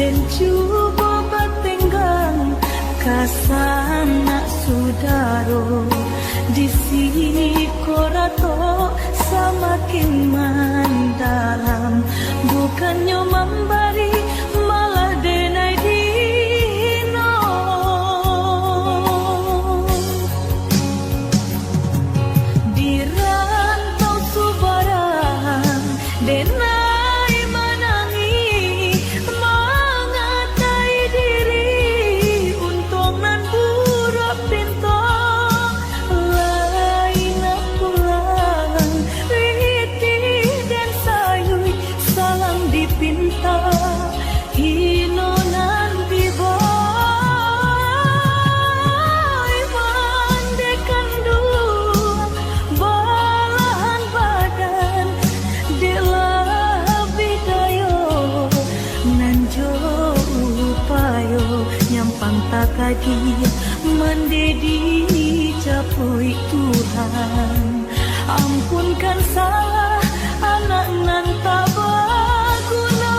dan coba batenggang kasana sudaro di sini korato semakin mendalam, bukannya memberi malah denai dino. Di rantau subaran denai menangi mengatai diri untung nan buruk pintu lain pulang riti dan sayui salam dipinta hino nanti boy mandekan dua balahan badan delah bidayo nanjo upayo nyampang takadi mendedi capui Tuhan, ampunkan salah anak nan tak berguna.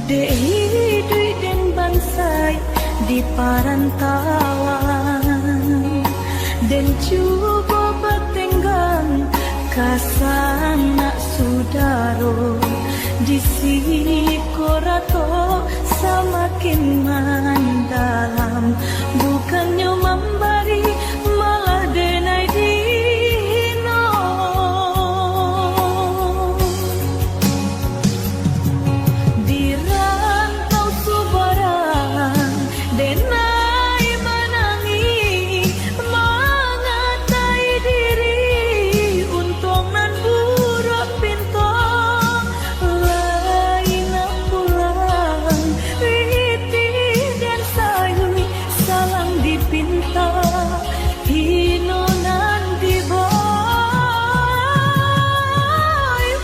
Dehi duit dan bansai di parantauan dan coba batenggang kasana sudaro di sini korato semakin mendalam, bukannya memberi malah denai dino. Di rantau subaran denai menangi mengatai diri untung nan buruk pintu lain pulang riti dan sayui salam dipinta hino nanti boy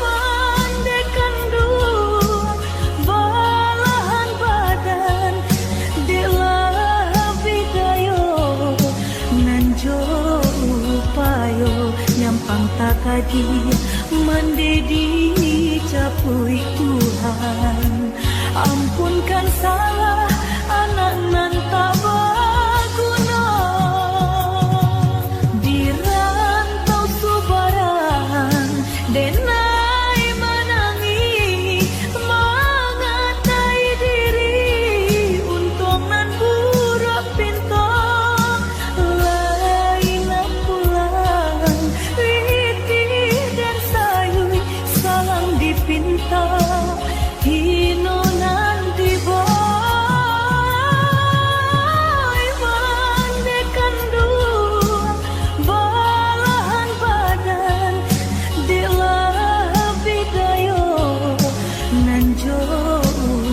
mandekan dua balahan badan delah bidayo nanjo upayo nyampang takadi mendedi capui Tuhan, ampunkan salah anak nan tak berguna. Di rantau subaran denai menangi mengatai diri untung nan buruk pintu lain pulang riti dan sayui salam dipinta hino nanti boy mandekan dua balahan badan delah bidayo nanjo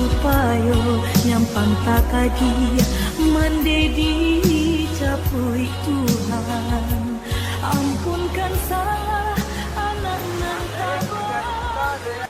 upayo nyampang takadi mendedi capui Tuhan, ampunkan salah anak nan tak berguna.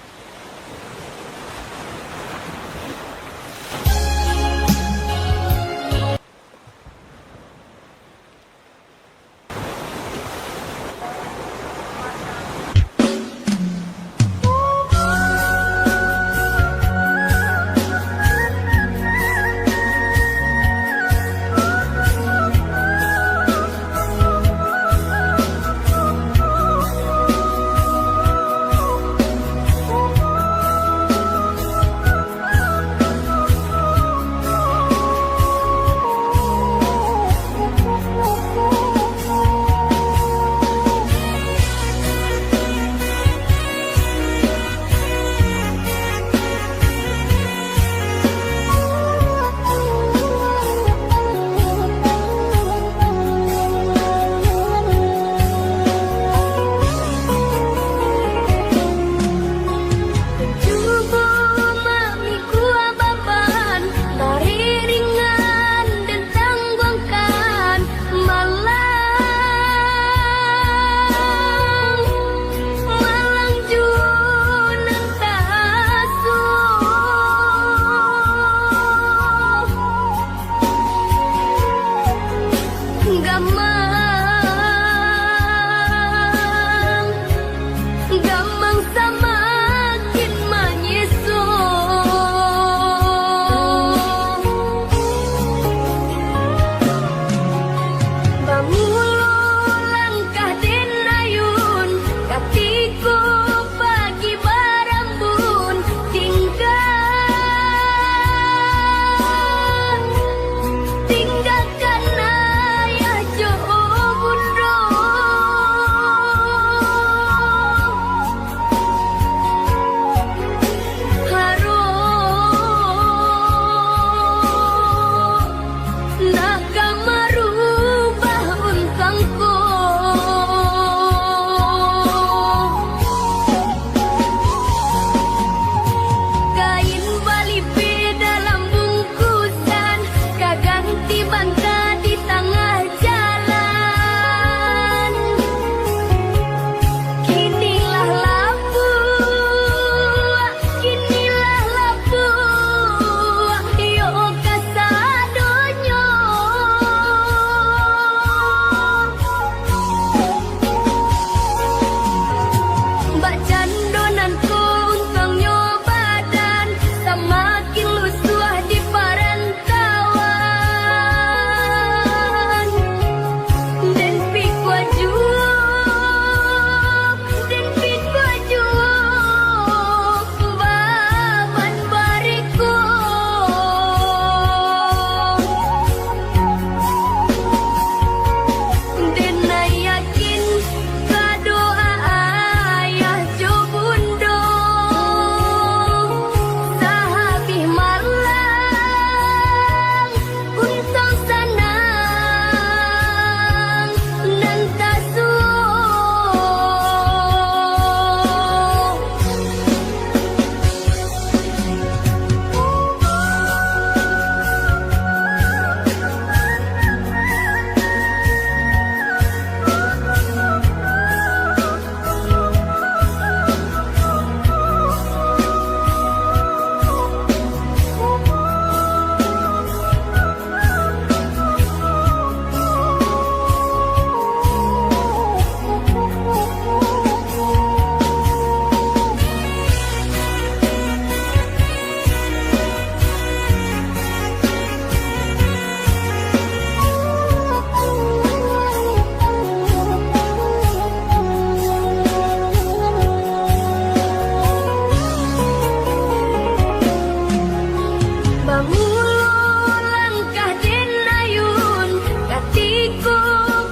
langkah denayun katiku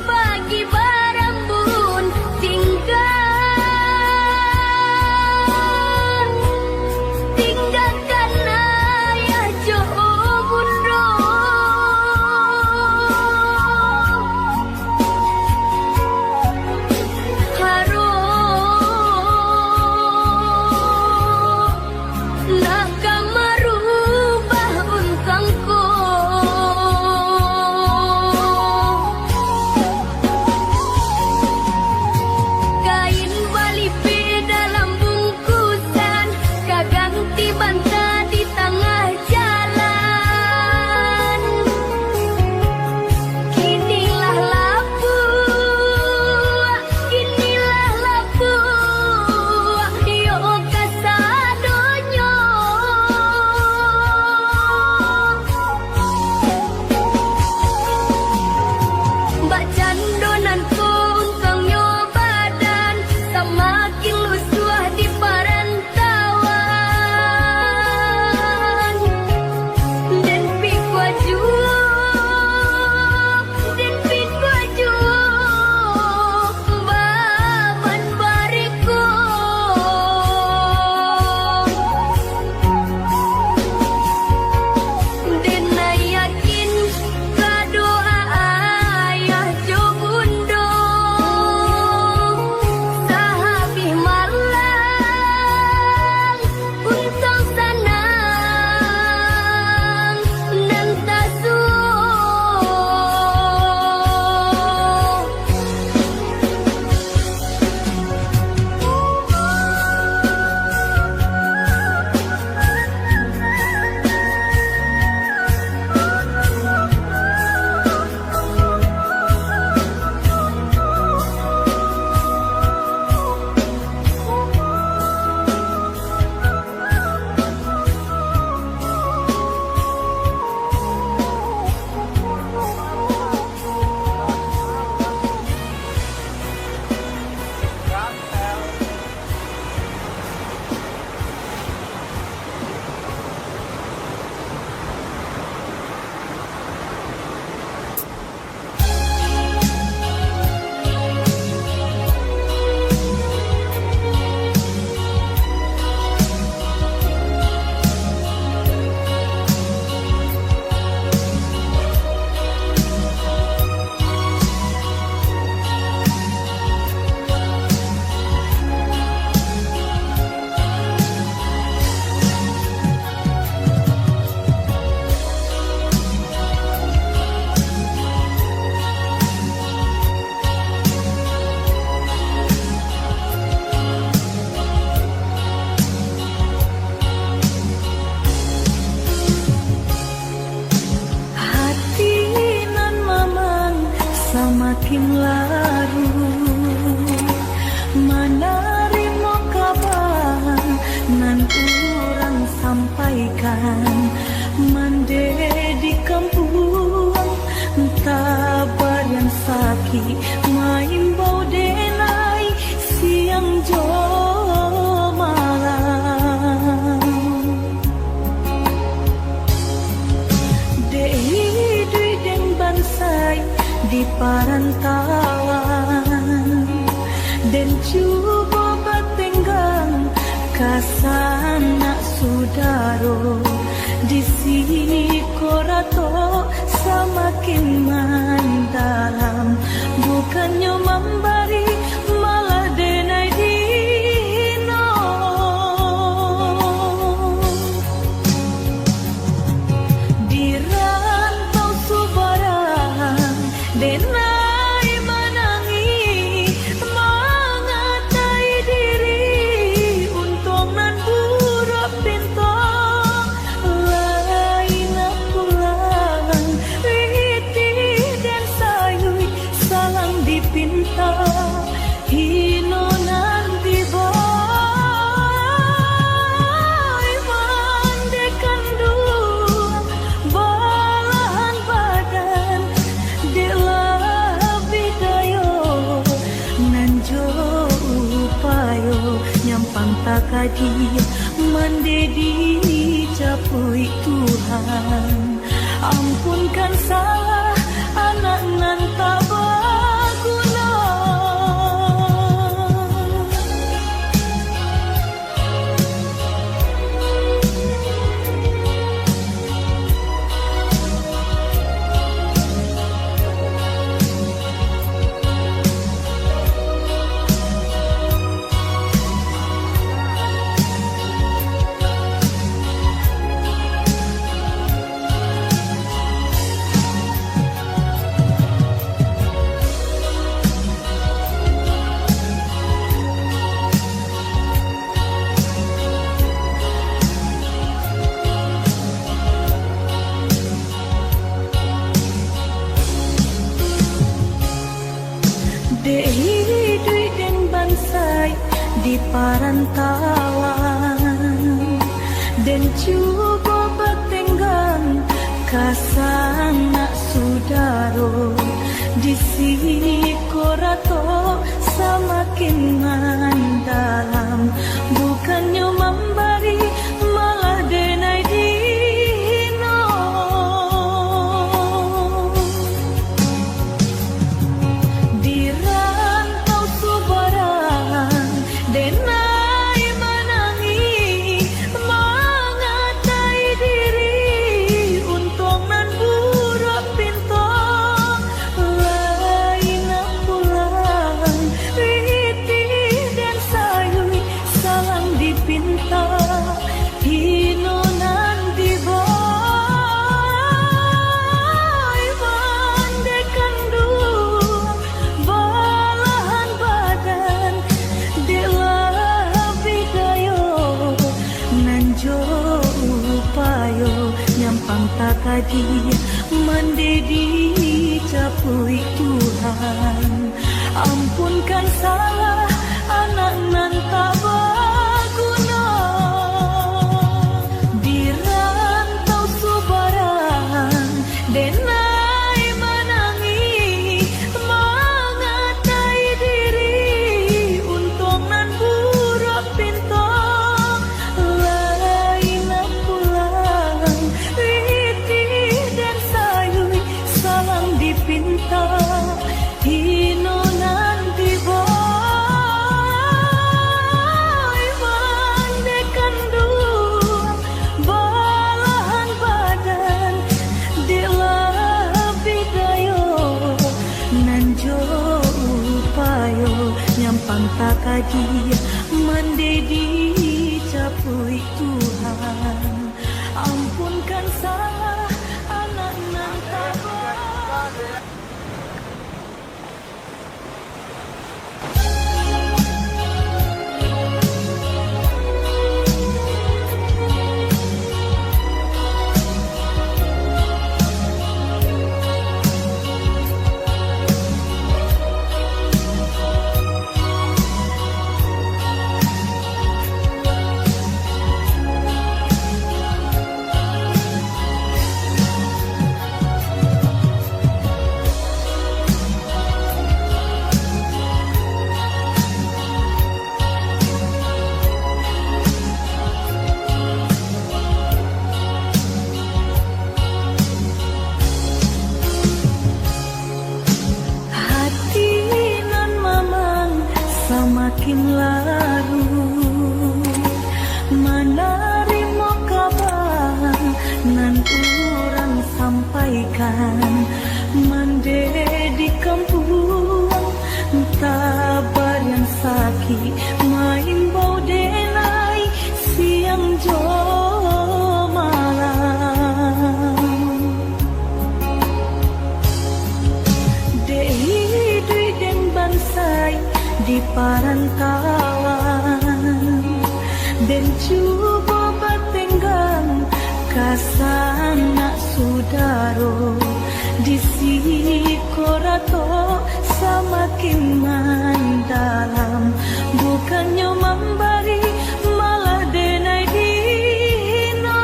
pagi barambun tinggalkan ayah jo bundo nak merubah untangku kain balipe dalam bungkusan kaganti banta di tengah jalan kinilah lapu yo kasadonyo mbak candonan untang yo badan semakin lusuh di perantauan dan pikwaju baban bariku dena yakin kadoa ayah jo bundo sahabi malang untang sanang nang tasu hati nan mamang semakin larut menerima kabar nan urang sampaikan mande di kampung tabar yang sakit main bau denai siang jo malam dei dui deng bansai di perantauan dan coba batenggang kasana sudaro di sini korato semakin mendalam bukannya memberi malah denai dino di rantau subarang denai menangi mengatai diri untung nan buruk pintu lain pulang riti dan sayui salang dipinta hino nanti boy mandekan dua balahan badan dilah bidayo nanjo upayo nyampang takadi mande di capui Tuhan. Ampunkan salah anak nan tak berguna. Dei den bansai di parantauan dan cuba bertenggang kasana sudaro di sini korato semakin mendalam, bukannya memberi malah denai dino. Di rantau subaran denai menangi mengatai diri untung nan buruk pintu lain pulang riti dan sayui salang dipinta hino nan diboy bandekan dua balahan badan dela bidayo nanjo upayo nyampang takadi mandedi capui Tuhan. Ampunkan salah anak nan tak berguna. Di rantau subaran denai menangi mengatai diri untung nan buruk pintu lain pulang riti dan sayui salang dipinta hino nan diboy bandekan dua balahan badan dela bidayo nanjo upayo nyampang takadi mandedi capui Tuhan. Ampunkan salah anak nan tak berguna. Hati nan mamang semakin larut menerima kabar nan urang sampaikan mande di kampung tabar yang sakit main bau denai siang jo malam. Dei den bansai di parantauan dan cuba bertenggang kasana sudaro di sini korato semakin mendalam, bukannya memberi malah denai dino.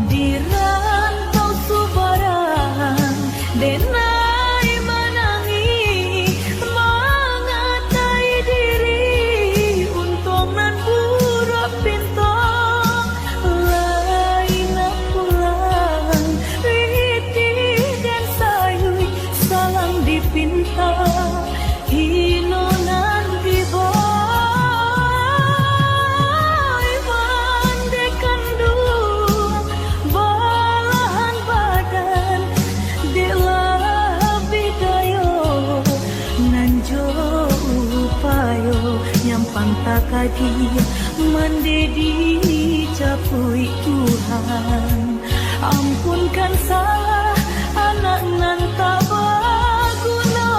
Di rantau subaran denai menangi mengatai diri kadi mendedi capui Tuhan. Ampunkan salah anak nan tak berguna.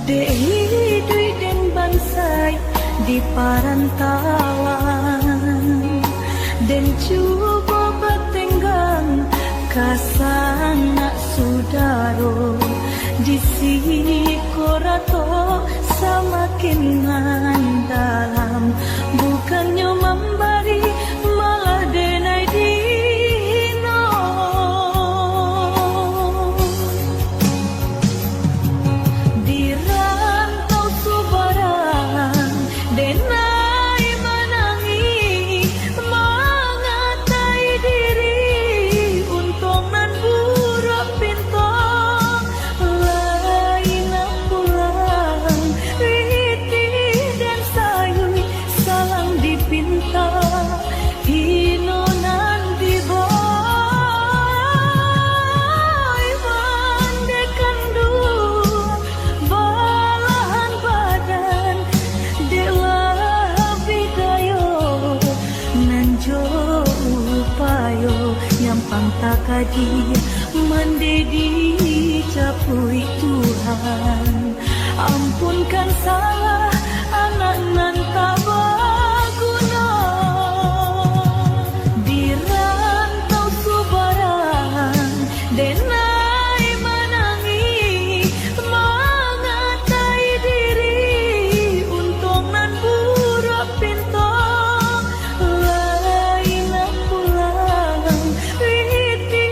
Dehi dui den bansai di parantawan dan cuba bertenggang kasang nak sudaro di sini korato semakin dalam bukannya memberi malah denai dino. Di rantau subarang denai menangi mengatai diri untung nan buruk pinto lain pulang riti dan sayui salang dipinta hino nan diboy mandekan dua balahan badan dewa bidayo nanjo upayo nyampang takadi mendedi capui Tuhan. Ampunkan salah anak nan tak berguna. Di rantau subarang denai menangi mengatai diri untung nan buruk pinto lain pulang riti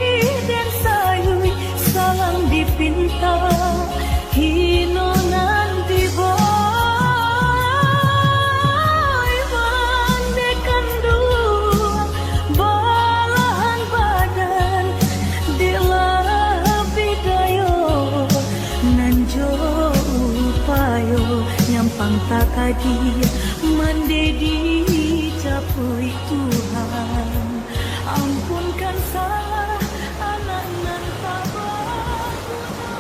dan sayui salang dipinta hino nan diboy mandekan dua balahan badan dela bidayo nanjo upayo nyampang takadi mendedi capui Tuhan. Ampunkan salah anak nan tak berguna.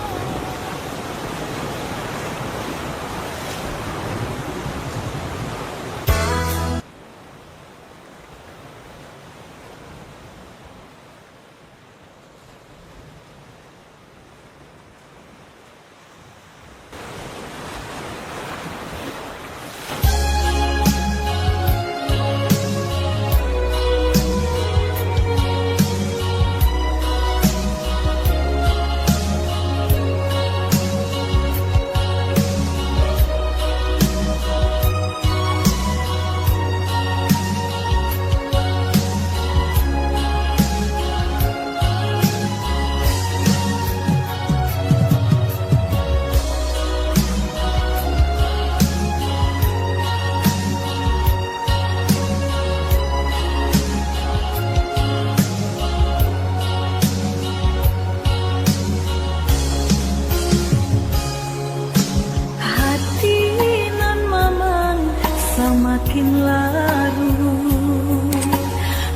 Semakin larut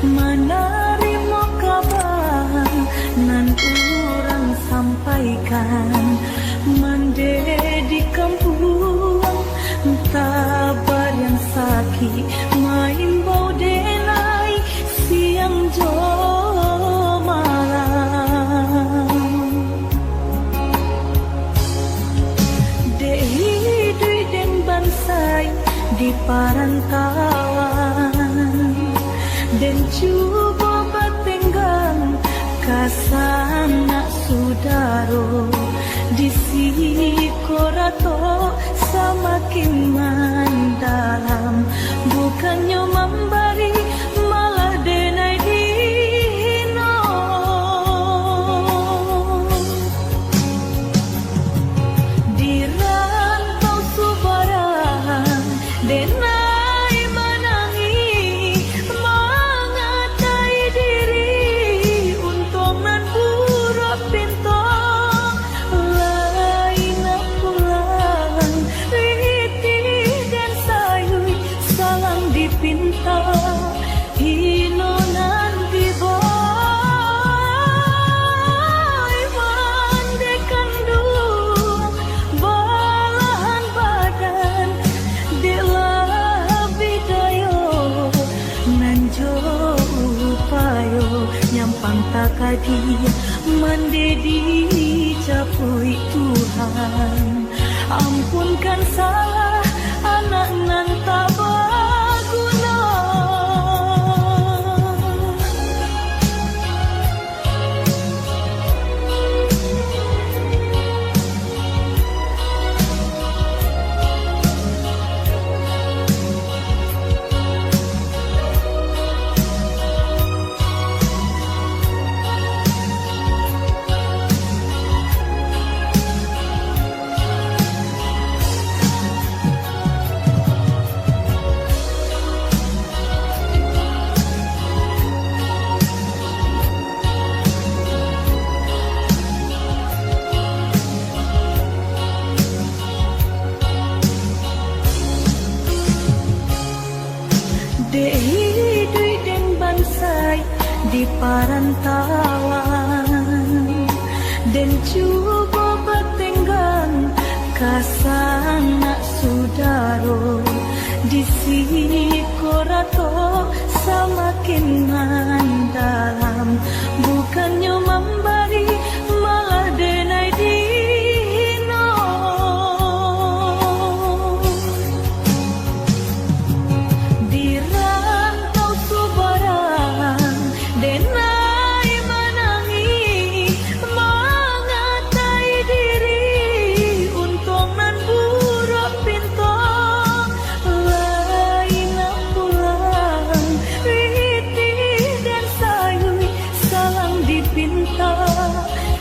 menerima kabar nan urang sampaikan mendedi kampung tabar yang sakit main bau denai siang jo malam dehi dui den bansai di parantawan dan cuba bertenggang kasang nak sudaro di sini korato semakin mendalam bukannya kadi mendedi capui Tuhan. Ampunkan salah anak nan tak berguna. Dei deng bansai di parantauan dan coba bertenggang kasanak sudaro di sini korato semakin mendalam, bukannya memberi malah denai dino. Di rantau subarang denai menangi mengatai diri untung nan buruk pintu lain pulang riti dan sayui salang dipinta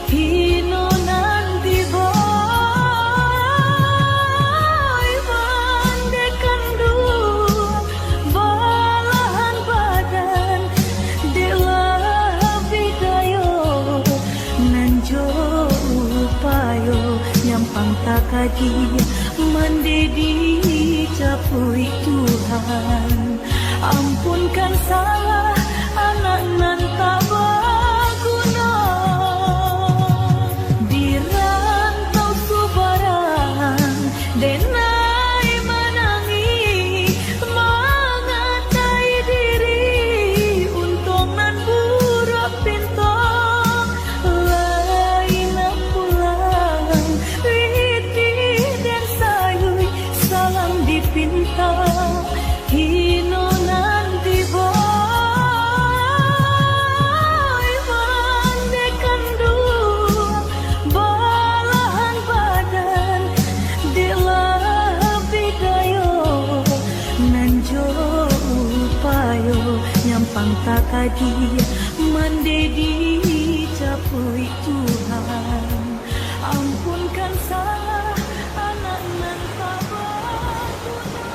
hino nanti boy mandekan dua balahan badan delah bidayo nanjo upayo nyampang takadi mendedi capui Tuhan. Ampunkan salah anak nan tak berguna. Di rantau subarang denai menangi mengatai diri untung nan buruk pintu lain pulang riti dan sayui salam dipinta hino nanti boy mandekan dua balahan badan delah bidayo nanjo upayo nyampang takadi mendedi capui Tuhan. Ampunkan salah anak nan tak berguna.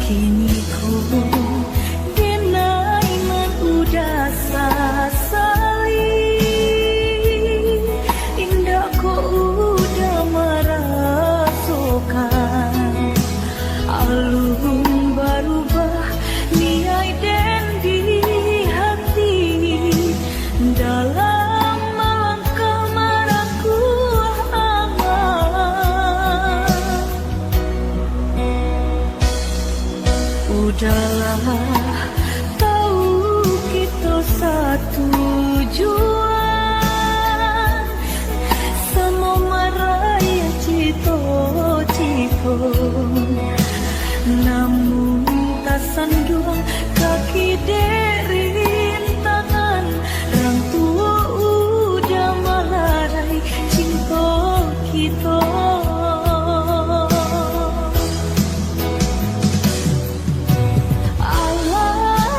Kini ku denai man udah sasali, indah ku udah merasakan alun berubah niai dan di hati dalam melangkah maraku angan. Udahlah, tahu kita satu tujuan, sama maraya cito-cito. Namun tak sandung kaki derin tangan, orang tua udah malarai cinta kita. Allah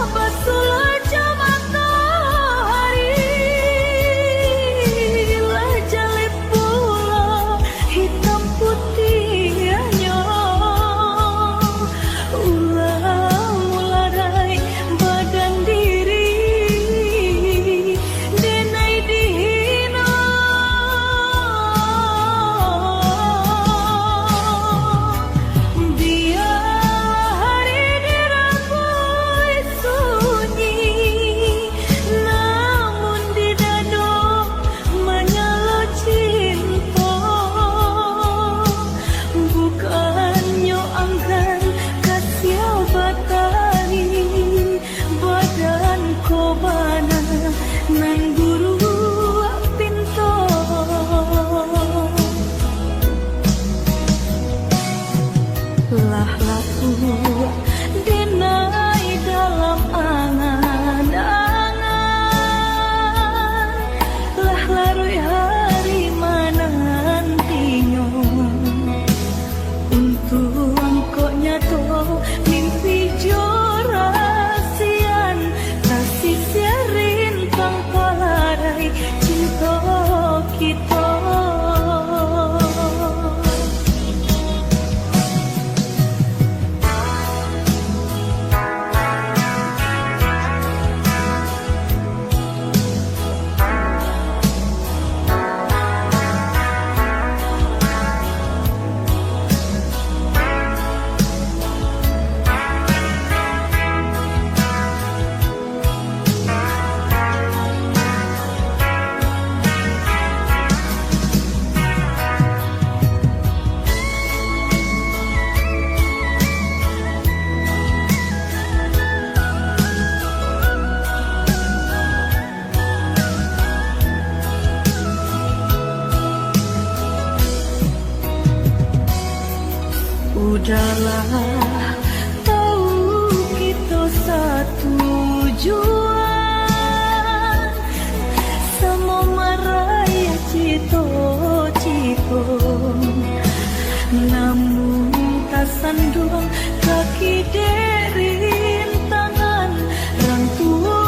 sanduang kaki derin tangan rang tua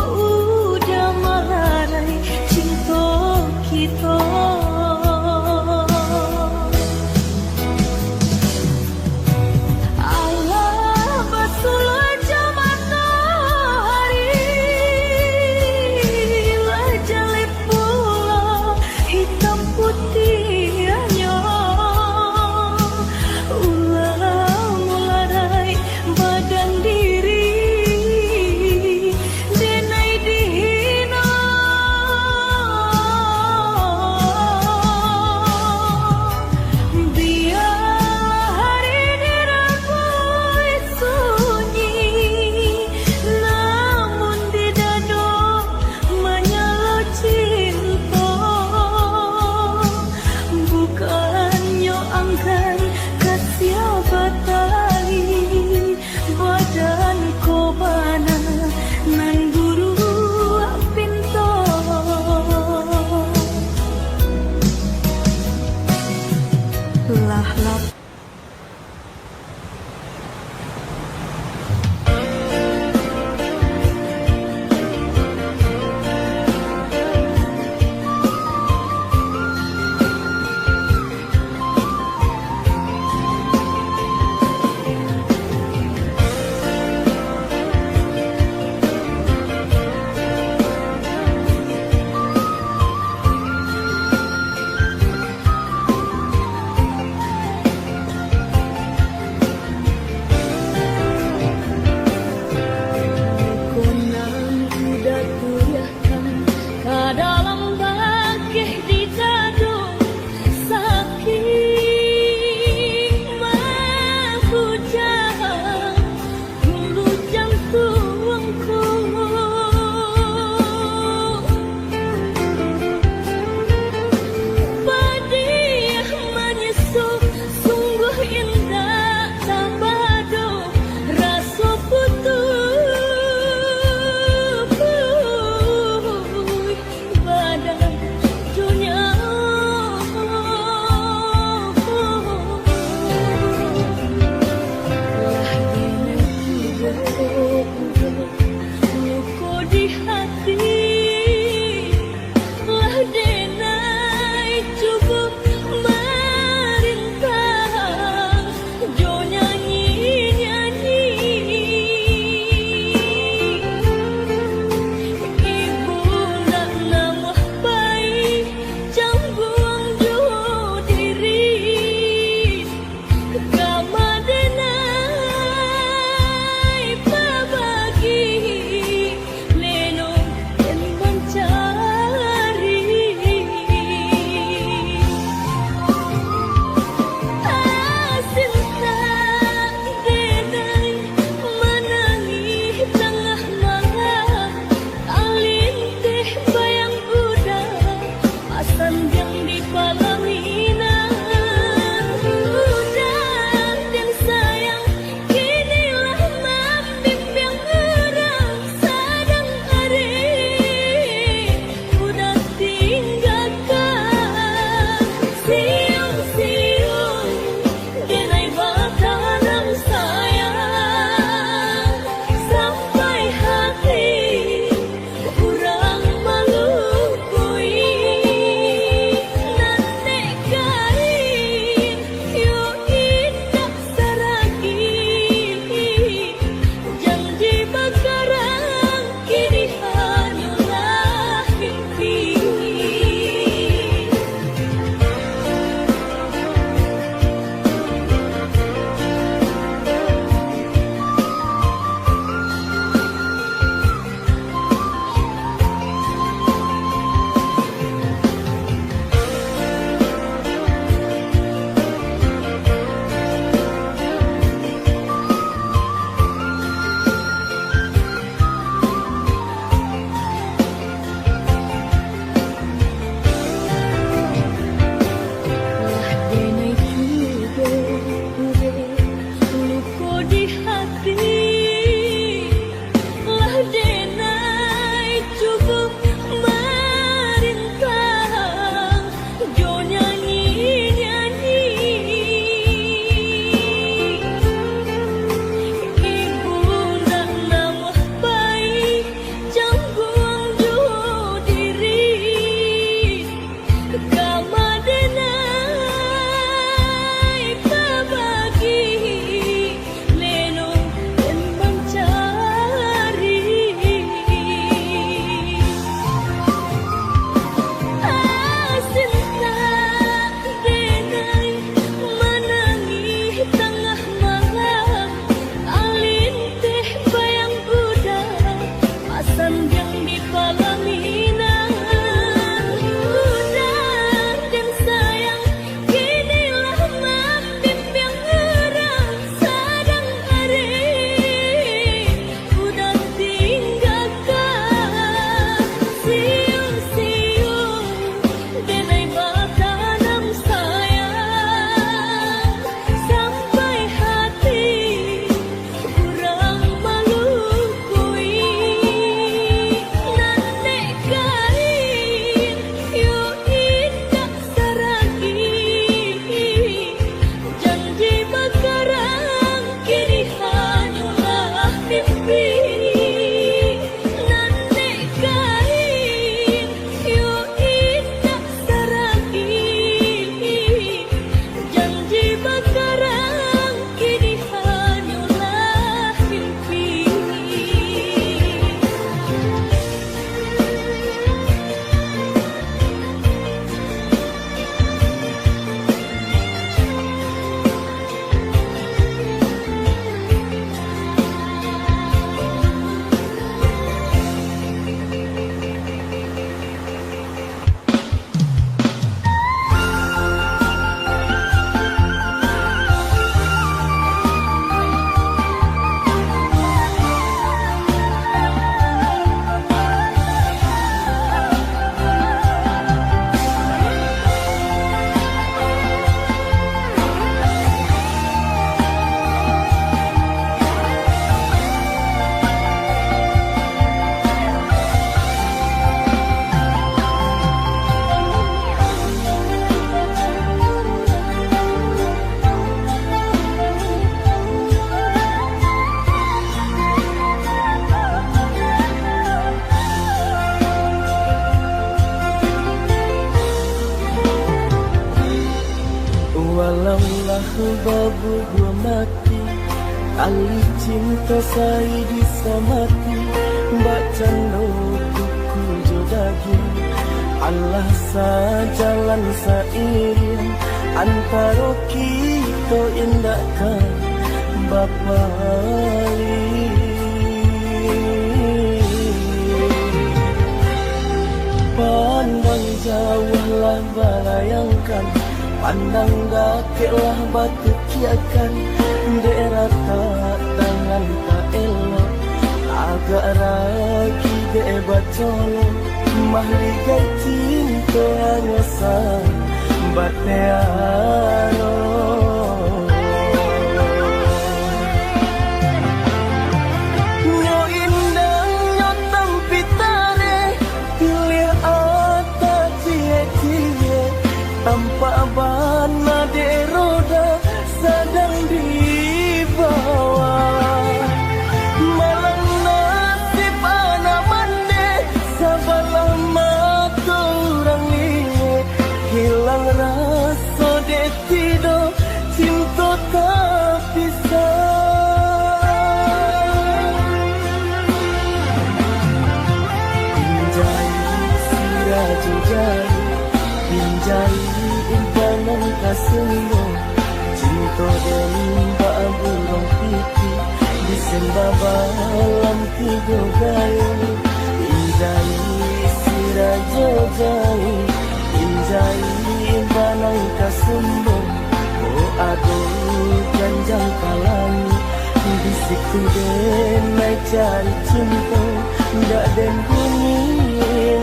udah malarai cinta kita. Putih hanya ulah mulara tali cinta saya disamati, mbak cando kuku jodagi. Allah sajalan sairing antara kita indahkan Bapa Ali. Pandang jauh lah balayangkan, pandang dakeklah batu kiakan. Daerah tak tangan tak elok, agak ragi debat colok. Mahligai cinta hanya sambat tearo. Nyo indah nyo tampitare, pilih ata cie-cie. Tanpa bana de roda sedang dibawa. Malang nasib anak mande, sabalah mata orang liye. Hilang rasa de tido, cinta tak bisa. Pinjai siraju jai, pinjai impanan kasendo. Cinta dan burung piti disembah balam tiga gayo. Pinjai sirajo jai, pinjai impanan kasendo. Oh aduh janjang kalami, bisiku den naik cari cinta. Ndak den bumi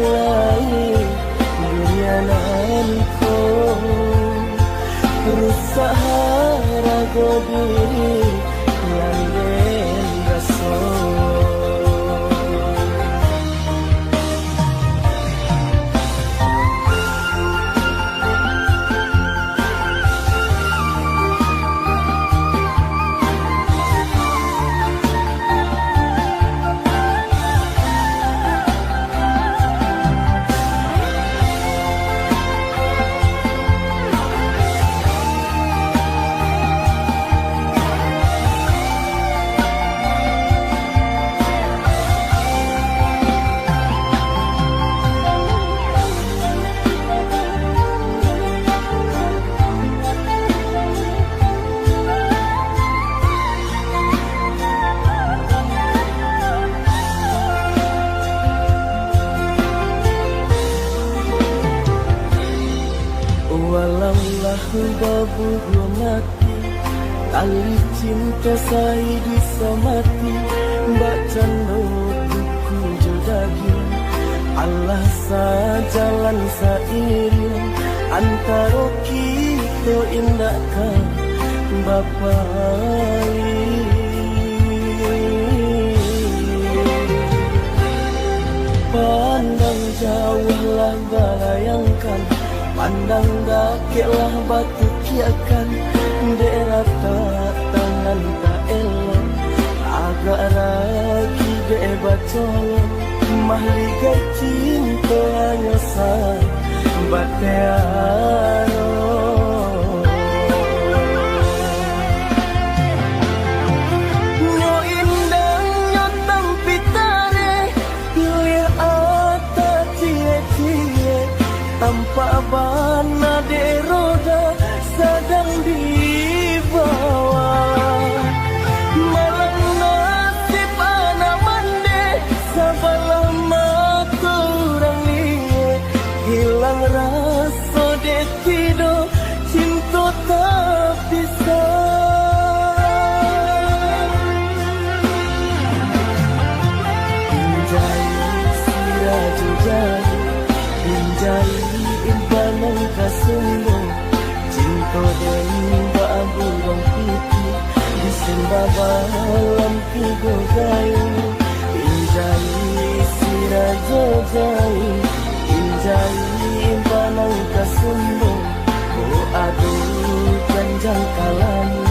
lain dunia nanko. Rusak harago diri yang den rasa. Walaulah babu gua mati, tali cinta saya disamati. Mbak cando kuku jodagi, Allah sajalan sairing antara kita indahkan Bapa Ali. Pandang jauh lah balayangkan, pandang dakeklah batu kiakan. Daerah tak tangan tak elok, agak ragi debat colok. Mahligai cinta hanya sambat tearo. Nyo indah nyo tampitare, pilih ata cie-cie. Tanpa bana de roda sedang dibawa. Malang nasib anak mande, sabalah mata orang liye. Hilang rasa de tido, cinta tak bisa. Pinjai siraju jai, pinjai impanan kasendo. Cinta dan burung piti disembah balam tiga gayo. Pinjai sirajo jai, pinjai impanan kasendo. Oh aduh janjang kalami.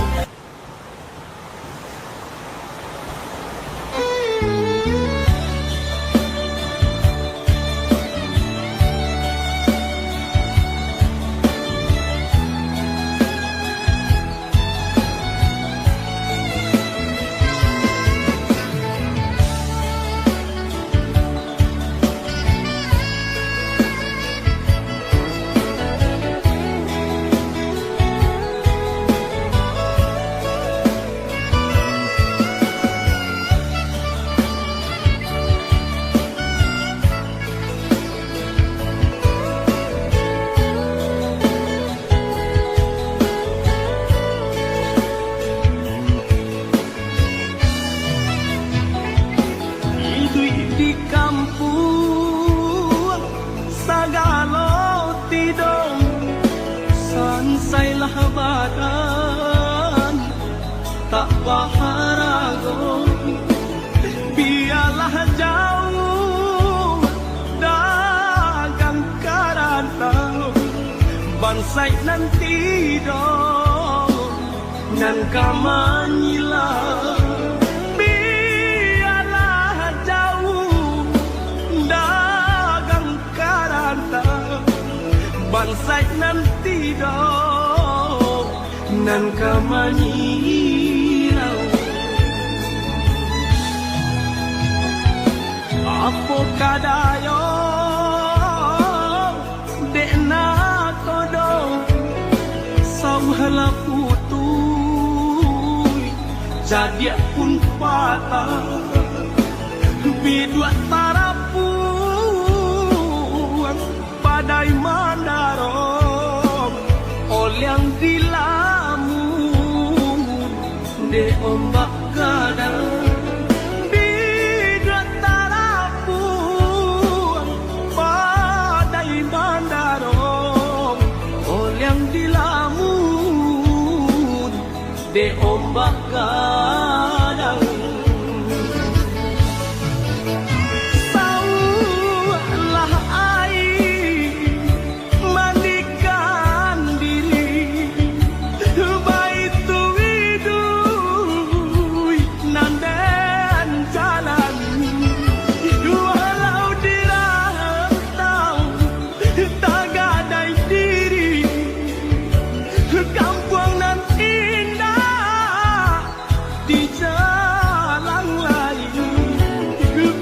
biarlah badan tak baharago, biarlah jauh dagang karantau, bansai nanti dong nan kamanyila. Biarlah jauh dagang karantau, bansai nanti dong nan kamanyila. Apo kadayo dekna kodo sauhala putui jadi pun patah bidua tarapuan padai mandarong olyang dilamun de ombak kadang. De ombak kadang saulah air mandikan diri baitu widui nandan jalan walau dirantau tak gadai diri kampung nan di jalan lain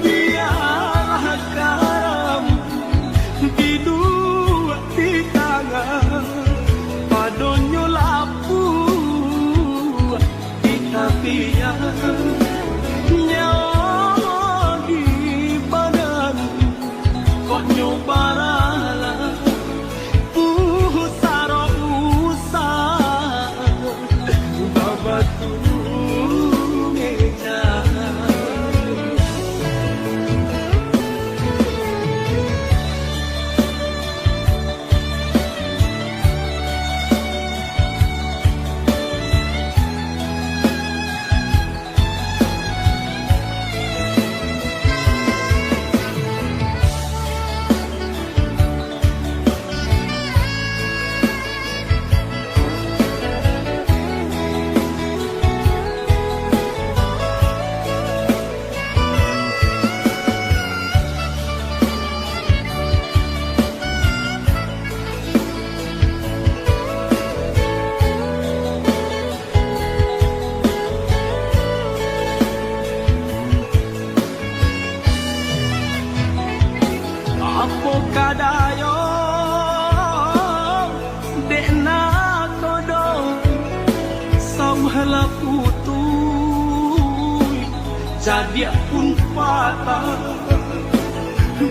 biarlah garam di dua di tangan padonyo lapu di tapian nyawa di badan kok nyobarala pusaro usah babatu. Apo kadayo dekna kodo sauhala putui jadi pun patah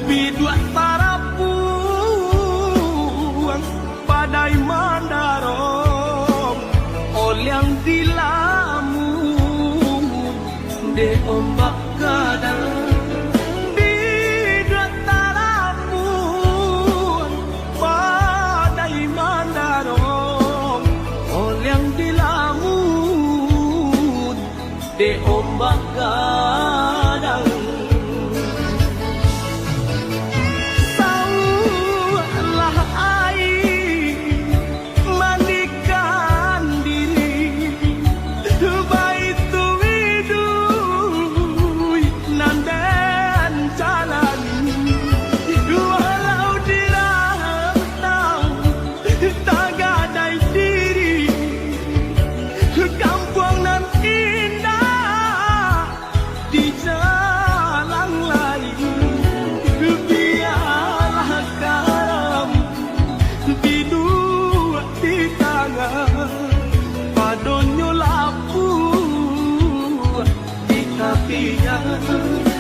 bidua tarapuan padai mandarong olyang dilamun de ombak kadang. De ombak kadang saulah air mandikan diri baitu widui nandan jalan walau dirantau tak gadai diri kampung nan di jalan lain biarlah garam di dua di tangan padonyo lapu di tapian